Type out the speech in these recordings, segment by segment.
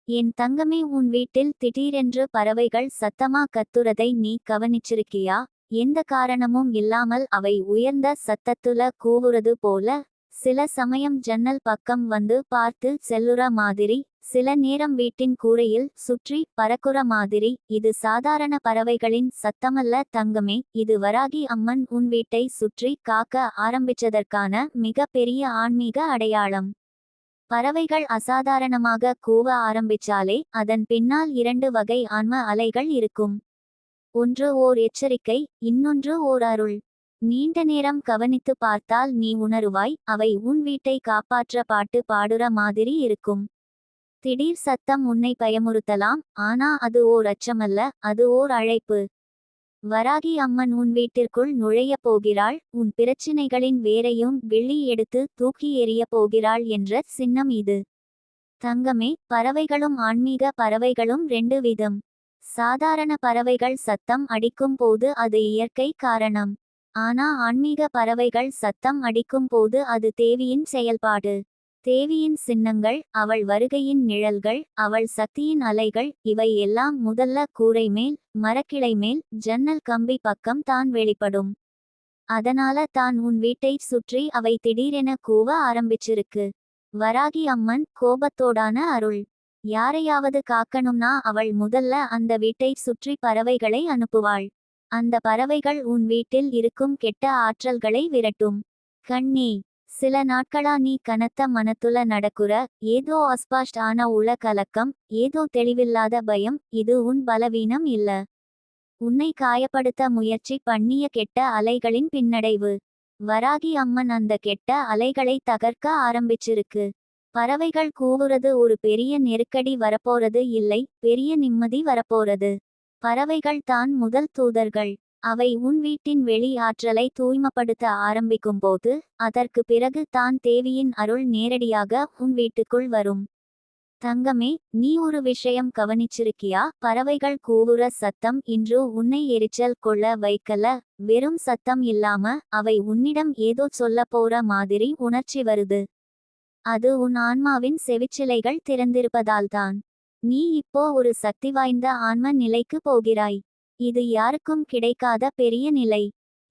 என் தங்கமே, உன் வீட்டில் திடீரென்று பறவைகள் சத்தமா கத்துறதை நீ கவனிச்சிருக்கியா? எந்த காரணமும் இல்லாமல் அவை உயர்ந்த சத்தத்துல கூவுறது போல. சில சமயம் ஜன்னல் பக்கம் வந்து பார்த்து செல்லுற மாதிரி, சில நேரம் வீட்டின் கூரையில் சுற்றி பறக்குற மாதிரி. இது சாதாரண பறவைகளின் சத்தமல்ல தங்கமே, இது வராகி அம்மன் உன் வீட்டை சுற்றி காக்க ஆரம்பிச்சதற்கான மிக பெரிய ஆன்மீக அடையாளம். பறவைகள் அசாதாரணமாக கூவ ஆரம்பிச்சாலே அதன் பின்னால் இரண்டு வகை ஆன்ம அலைகள் இருக்கும். ஒன்று ஓர் எச்சரிக்கை, இன்னொன்று ஓர் அருள். நீண்ட நேரம் கவனித்து பார்த்தால் நீ உணருவாய், அவை உன் வீட்டை காப்பாற்ற பாட்டு பாடுற மாதிரி இருக்கும். திடீர் சத்தம் உன்னை பயமுறுத்தலாம், ஆனா அது ஓர் அச்சமல்ல, அது ஓர் அழைப்பு. வராகி அம்மன் உன் வீட்டிற்குள் நுழையப் போகிறாள், உன் பிரச்சினைகளின் வேரையும் விழி எடுத்து தூக்கி எறியப் போகிறாள் என்ற சின்னம் இது. தங்கமே, பறவைகளும் ஆன்மீக பறவைகளும் ரெண்டு விதம். சாதாரண பறவைகள் சத்தம் அடிக்கும் போது அது இயற்கை காரணம். ஆனா ஆன்மீக பறவைகள் சத்தம் அடிக்கும் போது அது தேவியின் செயல்பாடு. தேவியின் சின்னங்கள், அவள் வருகையின் நிழல்கள், அவள் சக்தியின் அலைகள், இவை எல்லாம் முதல்ல கூரை மேல், மரக்கிளை மேல், ஜன்னல் கம்பி பக்கம் தான் வெளிப்படும். அதனால தான் உன் வீட்டை சுற்றி அவை திடீரென கூவ ஆரம்பிச்சிருக்கு. வராகி அம்மன் கோபத்தோடான அருள். யாரையாவது காக்கணும்னா அவள் முதல்ல அந்த வீட்டை சுற்றி பறவைகளை அனுப்புவாள். அந்த பறவைகள் உன் வீட்டில் இருக்கும் கெட்ட ஆற்றல்களை விரட்டும். கண்ணே, சில நாட்களா நீ கனத்த மனத்துல நடக்குற ஏதோ அஸ்பாஸ்ட் ஆன உள கலக்கம், ஏதோ தெளிவில்லாத பயம், இது உன் பலவீனம் இல்ல. உன்னை காயப்படுத்த முயற்சி பண்ணிய கெட்ட அலைகளின் பின்னடைவு. வராகி அம்மன் அந்த கெட்ட அலைகளை தகர்க்க ஆரம்பிச்சிருக்கு. பறவைகள் கூவுறது ஒரு பெரிய நெருக்கடி வரப்போறது இல்லை, பெரிய நிம்மதி வரப்போறது. பறவைகள் தான் முதல் தூதர்கள். அவை உன் வீட்டின் வெளி ஆற்றலை தூய்மைப்படுத்த ஆரம்பிக்கும்போது, அதற்கு பிறகு தான் தேவியின் அருள் நேரடியாக உன் வீட்டுக்குள் வரும். தங்கமே, நீ ஒரு விஷயம் கவனிச்சிருக்கியா? பறவைகள் கூவுற சத்தம் இன்று உன்னை எரிச்சல் கொள்ள வைக்கல. வெறும் சத்தம் இல்லாம அவை உன்னிடம் ஏதோ சொல்ல போற மாதிரி உணர்ச்சி வருது. அது உன் ஆன்மாவின் செவிச்சிலைகள் திறந்திருப்பதால்தான். நீ இப்போ ஒரு சக்தி வாய்ந்த ஆன்ம நிலைக்கு போகிறாய். இது யாருக்கும் கிடைக்காத பெரிய நிலை.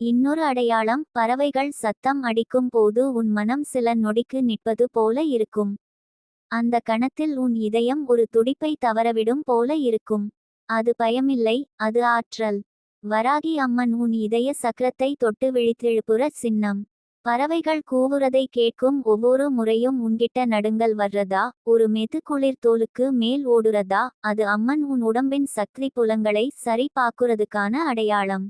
இன்னொரு அடையாளம், பறவைகள் சத்தம் அடிக்கும் போது உன் மனம் சில நொடிக்கு நிற்பது போல இருக்கும். அந்த கணத்தில் உன் இதயம் ஒரு துடிப்பை தவறவிடும் போல இருக்கும். அது பயமில்லை, அது ஆற்றல். வராகி அம்மன் உன் இதய சக்கரத்தை தொட்டு விழித்தெழுப்புற சின்னம். பறவைகள் கூவுறதை கேட்கும் ஒவ்வொரு முறையும் உன்கிட்ட நடுங்கல் வர்றதா, ஒரு மெது குளிர் தோலுக்கு மேல் ஓடுறதா, அது அம்மன் உன் உடம்பின் சக்தி புலங்களை சரி பாக்குறதுக்கான அடையாளம்.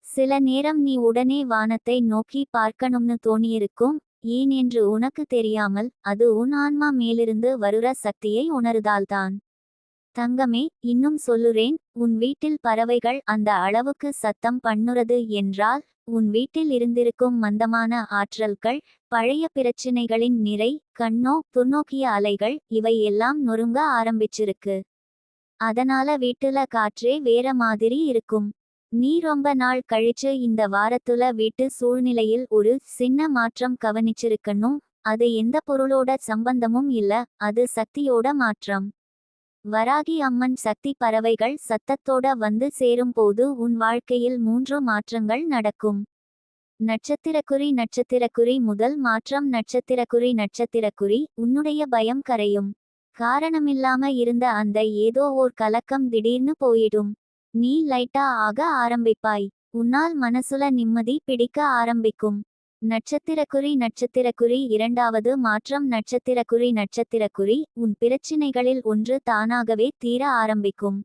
சில நேரம் நீ உடனே வானத்தை நோக்கி பார்க்கணும்னு தோணியிருக்கும். ஏன் என்று உனக்கு தெரியாமல், அது உன் ஆன்மா மேலிருந்து வருற சக்தியை உணருதால்தான். தங்கமே, இன்னும் சொல்லுறேன், உன் வீட்டில் பறவைகள் அந்த அளவுக்கு சத்தம் பண்ணுறது என்றால், உன் வீட்டில் இருந்திருக்கும் மந்தமான ஆற்றல்கள், பழைய பிரச்சினைகளின் நிறை, கண்ணோ துர்நோக்கிய அலைகள், இவை எல்லாம் நொறுங்க ஆரம்பிச்சிருக்கு. அதனால வீட்டுல காற்றே வேற மாதிரி இருக்கும். நீ ரொம்ப நாள் கழிச்சு இந்த வாரத்துல வீட்டு சூழ்நிலையில் ஒரு சின்ன மாற்றம் கவனிச்சிருக்கணும். அது எந்த பொருளோட சம்பந்தமும் இல்ல, அது சக்தியோட மாற்றம். வராகி அம்மன் சக்தி பறவைகள் சத்தத்தோட வந்து சேரும்போது உன் வாழ்க்கையில் 3 மாற்றங்கள் நடக்கும். நட்சத்திரக்குறி நட்சத்திரக்குறி முதல் மாற்றம். நட்சத்திரக்குறி உன்னுடைய பயம் கரையும். காரணமில்லாம இருந்த அந்த ஏதோ ஓர் கலக்கம் திடீர்னு போயிடும். நீ லைட்டா ஆக ஆரம்பிப்பாய். உன்னால் மனசுல நிம்மதி பிடிக்க ஆரம்பிக்கும். நட்சத்திரக்குறி இரண்டாவது மாற்றம். நட்சத்திரக்குறி உன் பிரச்சினைகளில் ஒன்று தானாகவே தீர ஆரம்பிக்கும்.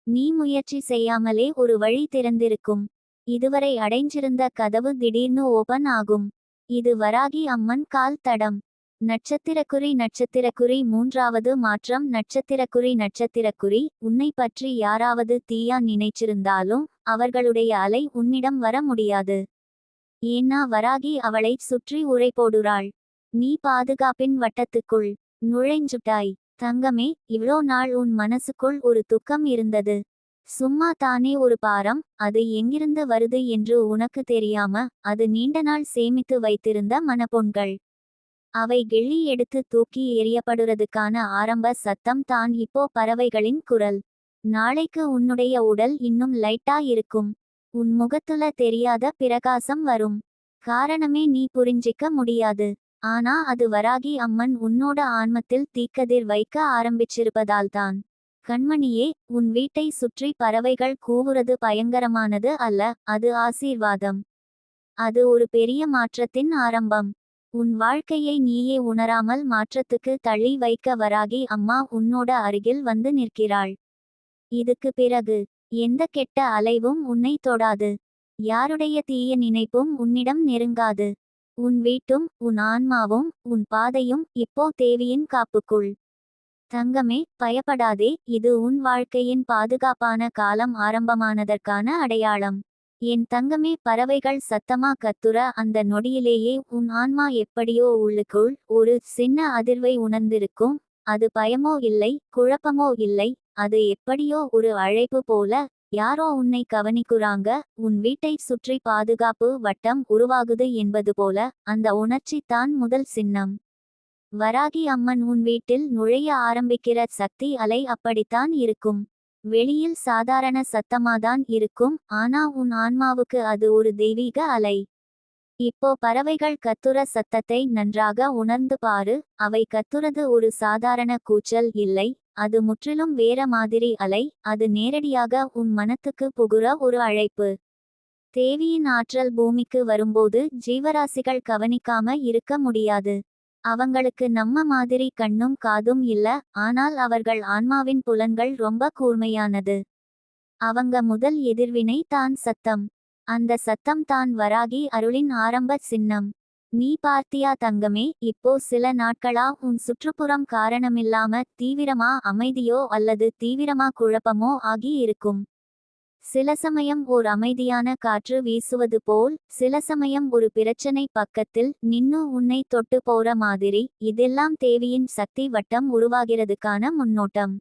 நீ முயற்சி செய்யாமலே ஒரு வழி திறந்திருக்கும். இதுவரை அடைஞ்சிருந்த கதவு திடீர்னு ஓபன் ஆகும். இது வராகி அம்மன் கால் தடம். நட்சத்திரக்குறி மூன்றாவது மாற்றம். நட்சத்திரக்குறி உன்னை பற்றி யாராவது தீயா நினைச்சிருந்தாலும் அவர்களுடைய அலை உன்னிடம் வர முடியாது. ஏன்னா வராகி அவளை சுற்றி உரை போடுறாள். நீ பாதுகாப்பின் வட்டத்துக்குள் நுழைஞ்சுட்டாய். தங்கமே, இவ்ளோ நாள் உன் மனசுக்குள் ஒரு துக்கம் இருந்தது. சும்மா தானே ஒரு பாரம். அது எங்கிருந்து வருது என்று உனக்கு தெரியாம, அது நீண்ட நாள் சேமித்து வைத்திருந்த மனப்பொன்கள். அவை கிள்ளி எடுத்து தூக்கி எறியப்படுறதுக்கான ஆரம்ப சத்தம் தான் இப்போ பறவைகளின் குரல். நாளைக்கு உன்னுடைய உடல் இன்னும் லைட்டா இருக்கும். உன் முகத்துல தெரியாத பிரகாசம் வரும். காரணமே நீ புரிஞ்சிக்க முடியாது. ஆனா அது வராகி அம்மன் உன்னோட ஆன்மத்தில் தீக்கதிர் வைக்க ஆரம்பிச்சிருப்பதால்தான். கண்மணியே, உன் வீட்டை சுற்றி பறவைகள் கூவுறது பயங்கரமானது அல்ல, அது ஆசீர்வாதம். அது ஒரு பெரிய மாற்றத்தின் ஆரம்பம். உன் வாழ்க்கையை நீயே உணராமல் மாற்றத்துக்கு தள்ளி வைக்க வராகி அம்மா உன்னோட அருகில் வந்து நிற்கிறாள். இதுக்கு பிறகு எந்த கெட்ட அலைவும் உன்னை தொடாது. யாருடைய தீய நினைப்பும் உன்னிடம் நெருங்காது. உன் வீட்டும் உன் ஆன்மாவும் உன் பாதையும் இப்போ தேவியின் காப்புக்குள். தங்கமே, பயப்படாதே, இது உன் வாழ்க்கையின் பாதுகாப்பான காலம் ஆரம்பமானதற்கான அடையாளம். என் தங்கமே, பறவைகள் சத்தமா கத்துற அந்த நொடியிலேயே உன் ஆன்மா எப்படியோ உள்ளுக்குள் ஒரு சின்ன அதிர்வை உணர்ந்திருக்கும். அது பயமோ இல்லை, குழப்பமோ இல்லை, அது எப்படியோ ஒரு அழைப்பு போல. யாரோ உன்னை கவனிக்குறாங்க, உன் வீட்டை சுற்றி பாதுகாப்பு வட்டம் உருவாகுது என்பது போல. அந்த உணர்ச்சி தான் முதல் சின்னம். வராகி அம்மன் உன் வீட்டில் நுழைய ஆரம்பிக்கிற சக்தி அலை அப்படித்தான் இருக்கும். வெளியில் சாதாரண சத்தமாதான் இருக்கும், ஆனா உன் ஆன்மாவுக்கு அது ஒரு தெய்வீக அலை. இப்போ பறவைகள் கத்துற சத்தத்தை நன்றாக உணர்ந்து பாரு. அவை கத்துறது ஒரு சாதாரண கூச்சல் இல்லை, அது முற்றிலும் வேற மாதிரி அலை. அது நேரடியாக உன் மனத்துக்கு புகுற ஒரு அழைப்பு. தேவியின் ஆற்றல் பூமிக்கு வரும்போது ஜீவராசிகள் கவனிக்காம இருக்க முடியாது. அவங்களுக்கு நம்ம மாதிரி கண்ணும் காதும் இல்ல, ஆனால் அவர்கள் ஆன்மாவின் புலன்கள் ரொம்ப கூர்மையானது. அவங்க முதல் எதிர்வினை தான் சத்தம். அந்த சத்தம் தான் வராகி அருளின் ஆரம்ப சின்னம். நீ பார்த்தியா தங்கமே, இப்போ சில நாட்களா உன் சுற்றுப்புறம் காரணமில்லாம தீவிரமா அமைதியோ அல்லது தீவிரமா குழப்பமோ ஆகி இருக்கும். சில சமயம் ஓர் அமைதியான காற்று வீசுவது போல், சில சமயம் ஒரு பிரச்சனை பக்கத்தில் நின்னு உன்னை தொட்டு போற மாதிரி. இதெல்லாம் தேவியின் சக்தி வட்டம் உருவாகிறதுக்கான முன்னோட்டம்.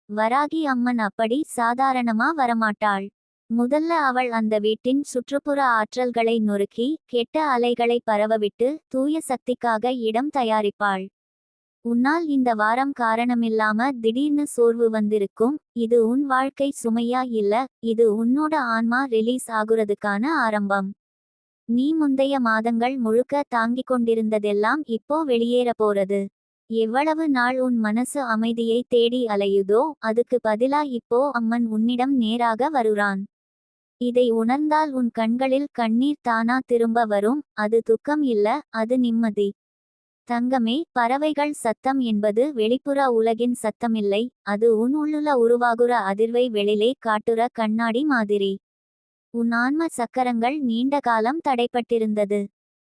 வராகி அம்மன் அப்படி சாதாரணமா வரமாட்டாள். முதல்ல அவள் அந்த வீட்டின் சுற்றுப்புற ஆற்றல்களை நொறுக்கி கெட்ட அலைகளை பரவவிட்டு தூய சக்திக்காக இடம் தயாரிப்பாள். உன்னால் இந்த வாரம் காரணமில்லாம திடீர்னு சோர்வு வந்திருக்கும். இது உன் வாழ்க்கை சுமையா இல்ல, இது உன்னோட ஆன்மா ரிலீஸ் ஆகுறதுக்கான ஆரம்பம். நீ முந்தைய மாதங்கள் முழுக்க தாங்கிக் கொண்டிருந்ததெல்லாம் இப்போ வெளியேற போறது. எவ்வளவு நாள் உன் மனசு அமைதியை தேடி அலையுதோ அதுக்கு பதிலா இப்போ அம்மன் உன்னிடம் நேராக வருறான். இதை உணர்ந்தால் உன் கண்களில் கண்ணீர் தானா திரும்ப வரும். அது துக்கம் இல்ல, அது நிம்மதி. தங்கமே, பறவைகள் சத்தம் என்பது வெளிப்புற உலகின் சத்தமில்லை, அது உன் உள்ளுல உருவாகுற அதிர்வை வெளிலே காட்டுற கண்ணாடி மாதிரி. உன் ஆன்ம சக்கரங்கள் நீண்ட காலம் தடைப்பட்டிருந்தது.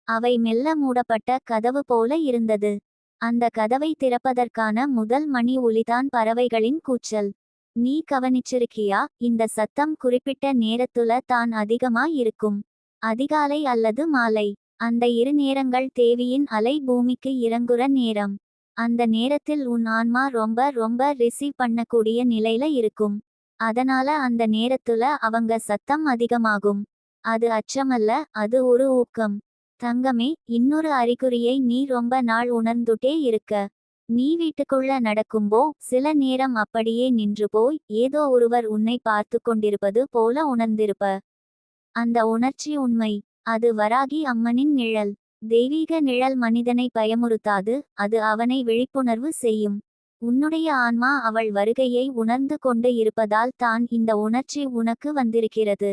அவை மெல்ல மூடப்பட்ட கதவு போல இருந்தது. அந்த கதவை திறப்பதற்கான முதல் மணி ஒலிதான் பறவைகளின் கூச்சல். நீ கவனிச்சிருக்கியா, இந்த சத்தம் குறிப்பிட்ட நேரத்துல தான் அதிகமா இருக்கும். அதிகாலை அல்லது மாலை. அந்த இரு நேரங்கள் தேவியின் அலை பூமிக்கு இறங்குற நேரம். அந்த நேரத்தில் உன் ஆன்மா ரொம்ப ரொம்ப ரிசீவ் பண்ணக்கூடிய நிலையில இருக்கும். அதனால அந்த நேரத்துல அவங்க சத்தம் அதிகமாகும். அது அச்சமல்ல, அது ஒரு ஊக்கம். தங்கமே, இன்னொரு அறிகுறியை நீ ரொம்ப நாள் உணர்ந்துட்டே இருக்க. நீ வீட்டுக்குள்ள நடக்கும்போ சில நேரம் அப்படியே நின்று போய் ஏதோ ஒருவர் உன்னை பார்த்து கொண்டிருப்பது போல உணர்ந்திருப்ப. அந்த உணர்ச்சி உண்மை. அது வராகி அம்மனின் நிழல். தெய்வீக நிழல் மனிதனை பயமுறுத்தாது, அது அவனை விழிப்புணர்வு செய்யும். உன்னுடைய ஆன்மா அவள் வருகையை உணர்ந்து கொண்டு இருப்பதால் தான் இந்த உணர்ச்சி உனக்கு வந்திருக்கிறது.